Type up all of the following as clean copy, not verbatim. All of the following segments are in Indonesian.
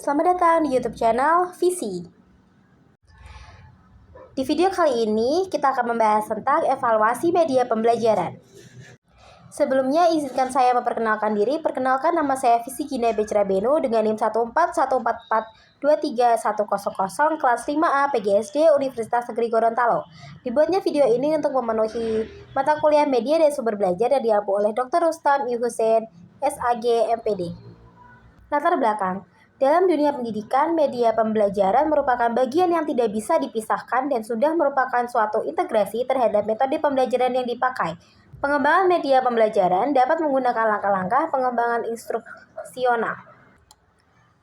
Selamat datang di YouTube channel Visi. Di video kali ini kita akan membahas tentang evaluasi media pembelajaran. Sebelumnya izinkan saya memperkenalkan diri. Perkenalkan, nama saya Visi Gina Becrabeno dengan NIM 14144231100 kelas 5A PGSD Universitas Negeri Gorontalo. Dibuatnya video ini untuk memenuhi mata kuliah media dan sumber belajar yang diampu oleh Dr. Rustam I. Hussein, SAG, MPD. Latar belakang. Dalam dunia pendidikan, media pembelajaran merupakan bagian yang tidak bisa dipisahkan dan sudah merupakan suatu integrasi terhadap metode pembelajaran yang dipakai. Pengembangan media pembelajaran dapat menggunakan langkah-langkah pengembangan instruksional.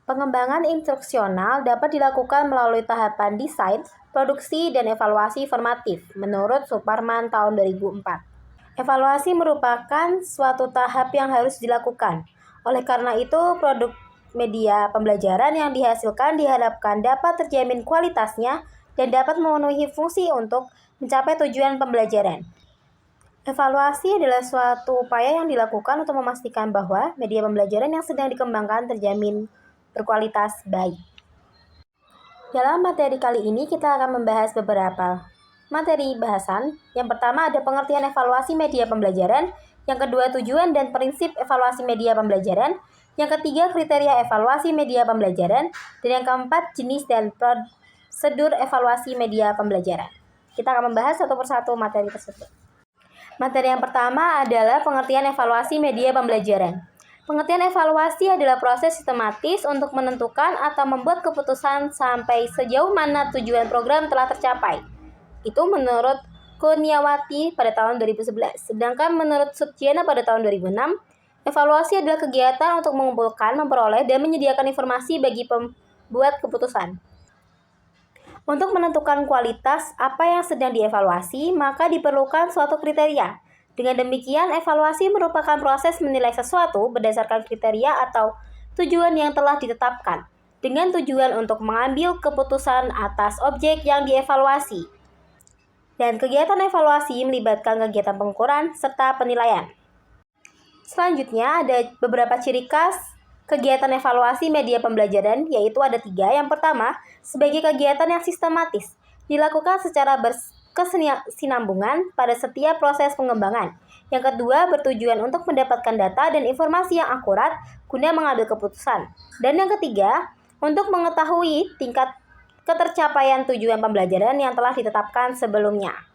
Pengembangan instruksional dapat dilakukan melalui tahapan desain, produksi, dan evaluasi formatif, menurut Suparman tahun 2004. Evaluasi merupakan suatu tahap yang harus dilakukan. Oleh karena itu, produk media pembelajaran yang dihasilkan diharapkan dapat terjamin kualitasnya dan dapat memenuhi fungsi untuk mencapai tujuan pembelajaran. Evaluasi adalah suatu upaya yang dilakukan untuk memastikan bahwa media pembelajaran yang sedang dikembangkan terjamin berkualitas baik. Dalam materi kali ini kita akan membahas beberapa materi bahasan. Yang pertama ada pengertian evaluasi media pembelajaran, yang kedua tujuan dan prinsip evaluasi media pembelajaran, yang ketiga kriteria evaluasi media pembelajaran, dan yang keempat jenis dan prosedur evaluasi media pembelajaran. Kita akan membahas satu persatu materi tersebut. Materi yang pertama adalah pengertian evaluasi media pembelajaran. Pengertian evaluasi adalah proses sistematis untuk menentukan atau membuat keputusan sampai sejauh mana tujuan program telah tercapai. Itu menurut Kurniawati pada tahun 2011. Sedangkan menurut Sutjana pada tahun 2006, evaluasi adalah kegiatan untuk mengumpulkan, memperoleh, dan menyediakan informasi bagi pembuat keputusan. Untuk menentukan kualitas apa yang sedang dievaluasi, maka diperlukan suatu kriteria. Dengan demikian, evaluasi merupakan proses menilai sesuatu berdasarkan kriteria atau tujuan yang telah ditetapkan, dengan tujuan untuk mengambil keputusan atas objek yang dievaluasi. Dan kegiatan evaluasi melibatkan kegiatan pengukuran serta penilaian. Selanjutnya ada beberapa ciri khas kegiatan evaluasi media pembelajaran, yaitu ada 3. Yang pertama, sebagai kegiatan yang sistematis, dilakukan secara berkesinambungan pada setiap proses pengembangan. Yang kedua, bertujuan untuk mendapatkan data dan informasi yang akurat guna mengambil keputusan. Dan yang ketiga, untuk mengetahui tingkat ketercapaian tujuan pembelajaran yang telah ditetapkan sebelumnya.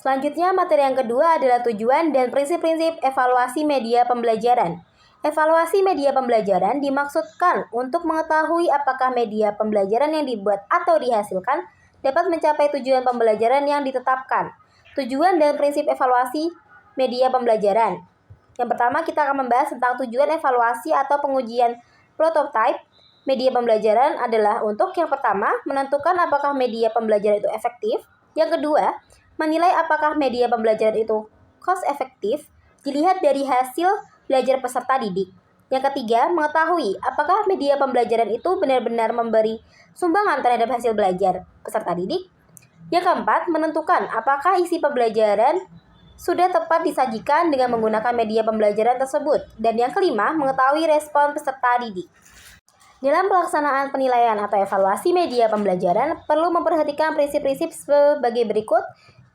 Selanjutnya, materi yang kedua adalah tujuan dan prinsip-prinsip evaluasi media pembelajaran. Evaluasi media pembelajaran dimaksudkan untuk mengetahui apakah media pembelajaran yang dibuat atau dihasilkan dapat mencapai tujuan pembelajaran yang ditetapkan. Tujuan dan prinsip evaluasi media pembelajaran. Yang pertama, kita akan membahas tentang tujuan evaluasi atau pengujian prototipe media pembelajaran adalah untuk yang pertama, menentukan apakah media pembelajaran itu efektif. Yang kedua, menilai apakah media pembelajaran itu cost efektif dilihat dari hasil belajar peserta didik. Yang ketiga, mengetahui apakah media pembelajaran itu benar-benar memberi sumbangan terhadap hasil belajar peserta didik. Yang keempat, menentukan apakah isi pembelajaran sudah tepat disajikan dengan menggunakan media pembelajaran tersebut. Dan yang kelima, mengetahui respon peserta didik. Dalam pelaksanaan penilaian atau evaluasi media pembelajaran, perlu memperhatikan prinsip-prinsip sebagai berikut.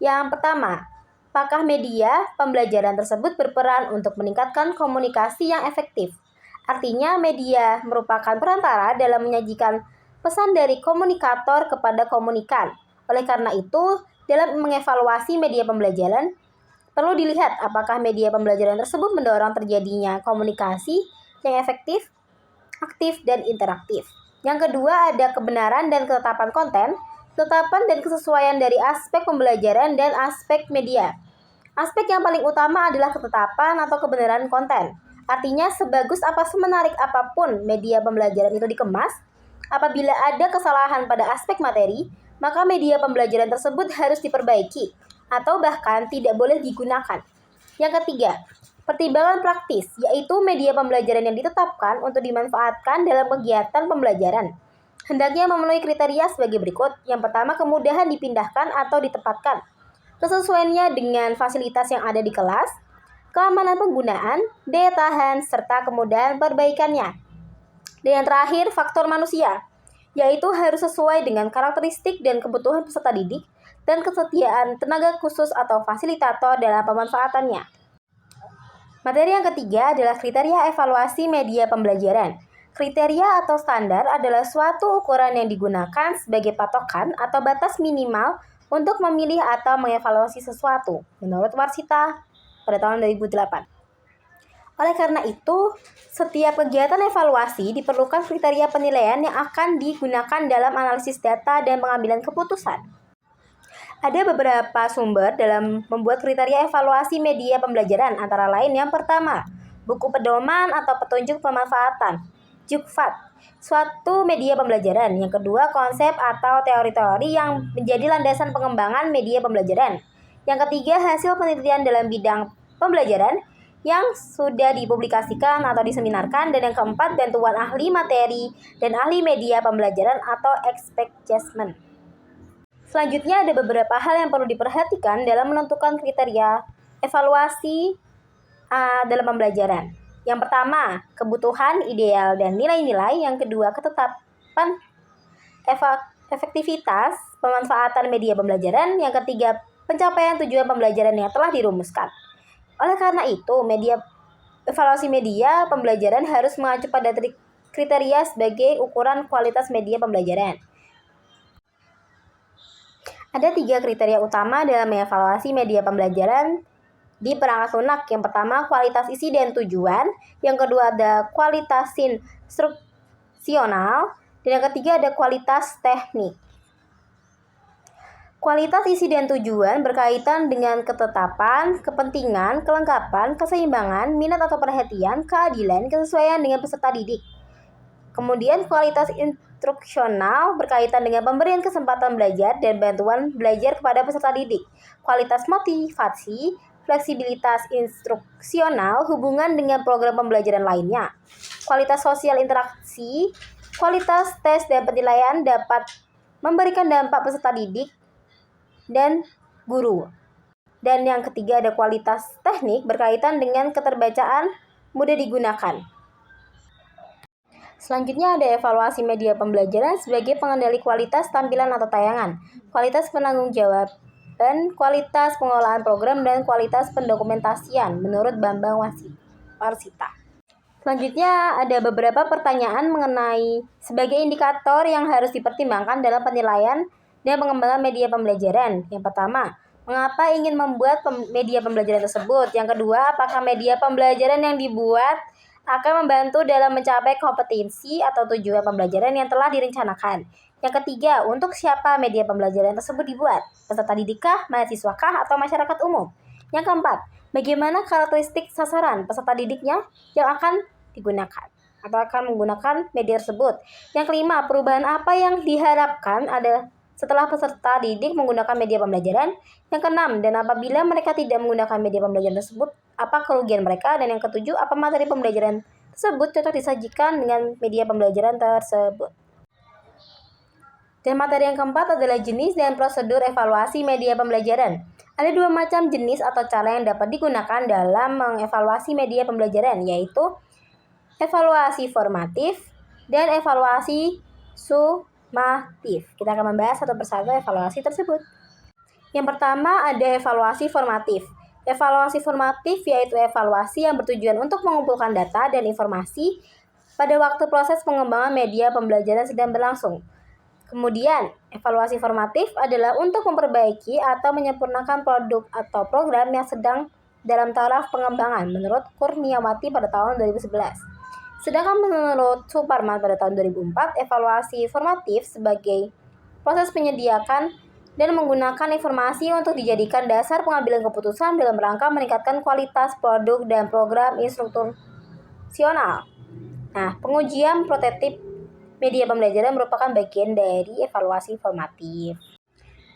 Yang pertama, apakah media pembelajaran tersebut berperan untuk meningkatkan komunikasi yang efektif? Artinya, media merupakan perantara dalam menyajikan pesan dari komunikator kepada komunikan. Oleh karena itu, dalam mengevaluasi media pembelajaran, perlu dilihat apakah media pembelajaran tersebut mendorong terjadinya komunikasi yang efektif, aktif, dan interaktif. Yang kedua ada kebenaran dan ketetapan konten, ketetapan dan kesesuaian dari aspek pembelajaran dan aspek media. Aspek yang paling utama adalah ketetapan atau kebenaran konten. Artinya sebagus apa semenarik apapun media pembelajaran itu dikemas, apabila ada kesalahan pada aspek materi, maka media pembelajaran tersebut harus diperbaiki atau bahkan tidak boleh digunakan. Yang ketiga, pertimbangan praktis, yaitu media pembelajaran yang ditetapkan untuk dimanfaatkan dalam kegiatan pembelajaran hendaknya memenuhi kriteria sebagai berikut. Yang pertama, kemudahan dipindahkan atau ditempatkan, kesesuaiannya dengan fasilitas yang ada di kelas, keamanan penggunaan, daya tahan, serta kemudahan perbaikannya. Dan yang terakhir, faktor manusia, yaitu harus sesuai dengan karakteristik dan kebutuhan peserta didik dan kesetiaan tenaga khusus atau fasilitator dalam pemanfaatannya. Materi yang ketiga adalah kriteria evaluasi media pembelajaran. Kriteria atau standar adalah suatu ukuran yang digunakan sebagai patokan atau batas minimal untuk memilih atau mengevaluasi sesuatu, menurut Warsita pada tahun 2008. Oleh karena itu, setiap kegiatan evaluasi diperlukan kriteria penilaian yang akan digunakan dalam analisis data dan pengambilan keputusan. Ada beberapa sumber dalam membuat kriteria evaluasi media pembelajaran, antara lain yang pertama, buku pedoman atau petunjuk pemanfaatan, JUKFAT, suatu media pembelajaran. Yang kedua, konsep atau teori-teori yang menjadi landasan pengembangan media pembelajaran. Yang ketiga, hasil penelitian dalam bidang pembelajaran yang sudah dipublikasikan atau diseminarkan. Dan yang keempat, bantuan ahli materi dan ahli media pembelajaran atau expert judgment. Selanjutnya ada beberapa hal yang perlu diperhatikan dalam menentukan kriteria evaluasi dalam pembelajaran. Yang pertama, kebutuhan, ideal, dan nilai-nilai. Yang kedua, ketetapan efektivitas pemanfaatan media pembelajaran. Yang ketiga, pencapaian tujuan pembelajaran yang telah dirumuskan. Oleh karena itu, evaluasi media pembelajaran harus mengacu pada kriteria sebagai ukuran kualitas media pembelajaran. Ada 3 kriteria utama dalam mengevaluasi media pembelajaran di perangkat lunak. Yang pertama, kualitas isi dan tujuan. Yang kedua, ada kualitas instruksional. Dan yang ketiga, ada kualitas teknik. Kualitas isi dan tujuan berkaitan dengan ketetapan, kepentingan, kelengkapan, keseimbangan, minat atau perhatian, keadilan, kesesuaian dengan peserta didik. Kemudian kualitas instruksional berkaitan dengan pemberian kesempatan belajar dan bantuan belajar kepada peserta didik. Kualitas motivasi, fleksibilitas instruksional, hubungan dengan program pembelajaran lainnya. Kualitas sosial interaksi, kualitas tes dan penilaian dapat memberikan dampak peserta didik dan guru. Dan yang ketiga ada kualitas teknik berkaitan dengan keterbacaan mudah digunakan. Selanjutnya ada evaluasi media pembelajaran sebagai pengendali kualitas tampilan atau tayangan, kualitas penanggung-jawaban, kualitas pengolahan program, dan kualitas pendokumentasian menurut Bambang Warsita. Selanjutnya ada beberapa pertanyaan mengenai sebagai indikator yang harus dipertimbangkan dalam penilaian dan pengembangan media pembelajaran. Yang pertama, mengapa ingin membuat media pembelajaran tersebut? Yang kedua, apakah media pembelajaran yang dibuat akan membantu dalam mencapai kompetensi atau tujuan pembelajaran yang telah direncanakan? Yang ketiga, untuk siapa media pembelajaran tersebut dibuat? Peserta didikkah, mahasiswakah, atau masyarakat umum? Yang keempat, bagaimana karakteristik sasaran peserta didiknya yang akan digunakan atau akan menggunakan media tersebut? Yang kelima, perubahan apa yang diharapkan ada setelah peserta didik menggunakan media pembelajaran? Yang keenam, dan apabila mereka tidak menggunakan media pembelajaran tersebut, apa kerugian mereka? Dan yang ketujuh, apa materi pembelajaran tersebut cocok disajikan dengan media pembelajaran tersebut? Dan materi yang keempat adalah jenis dan prosedur evaluasi media pembelajaran. Ada 2 macam jenis atau cara yang dapat digunakan dalam mengevaluasi media pembelajaran, yaitu evaluasi formatif dan evaluasi sumatif. Kita akan membahas satu persatu evaluasi tersebut. Yang pertama ada evaluasi formatif. Evaluasi formatif yaitu evaluasi yang bertujuan untuk mengumpulkan data dan informasi pada waktu proses pengembangan media pembelajaran sedang berlangsung. Kemudian, evaluasi formatif adalah untuk memperbaiki atau menyempurnakan produk atau program yang sedang dalam taraf pengembangan menurut Kurniawati pada tahun 2011. Sedangkan menurut Suparman pada tahun 2004, evaluasi formatif sebagai proses penyediakan dan menggunakan informasi untuk dijadikan dasar pengambilan keputusan dalam rangka meningkatkan kualitas produk dan program instruksional. Nah, pengujian prototip media pembelajaran merupakan bagian dari evaluasi formatif.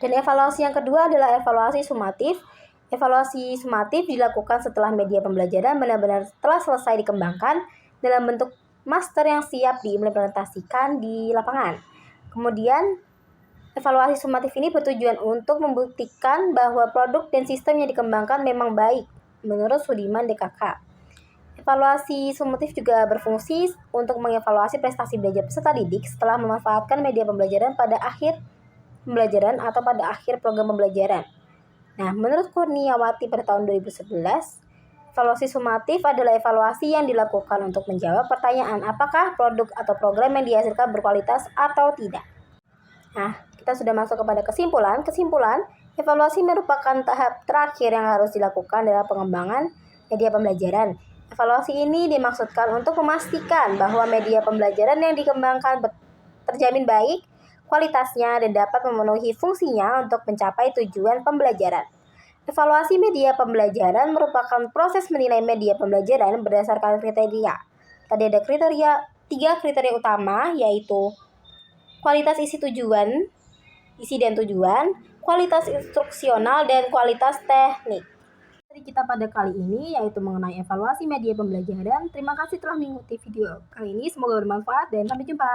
Dan evaluasi yang kedua adalah evaluasi sumatif. Evaluasi sumatif dilakukan setelah media pembelajaran benar-benar telah selesai dikembangkan dalam bentuk master yang siap diimplementasikan di lapangan. Kemudian, evaluasi sumatif ini bertujuan untuk membuktikan bahwa produk dan sistem yang dikembangkan memang baik menurut Sudiman DKK. Evaluasi sumatif juga berfungsi untuk mengevaluasi prestasi belajar peserta didik setelah memanfaatkan media pembelajaran pada akhir pembelajaran atau pada akhir program pembelajaran. Nah, menurut Kurniawati pada tahun 2011, evaluasi sumatif adalah evaluasi yang dilakukan untuk menjawab pertanyaan apakah produk atau program yang dihasilkan berkualitas atau tidak. Nah, kita sudah masuk kepada kesimpulan. Kesimpulan, evaluasi merupakan tahap terakhir yang harus dilakukan dalam pengembangan media pembelajaran. Evaluasi ini dimaksudkan untuk memastikan bahwa media pembelajaran yang dikembangkan terjamin baik kualitasnya dan dapat memenuhi fungsinya untuk mencapai tujuan pembelajaran. Evaluasi media pembelajaran merupakan proses menilai media pembelajaran berdasarkan kriteria. Tadi ada tiga kriteria utama, yaitu kualitas isi dan tujuan, kualitas instruksional, dan kualitas teknik. Kita pada kali ini yaitu mengenai evaluasi media pembelajaran. Terima kasih telah mengikuti video kali ini, semoga bermanfaat dan sampai jumpa.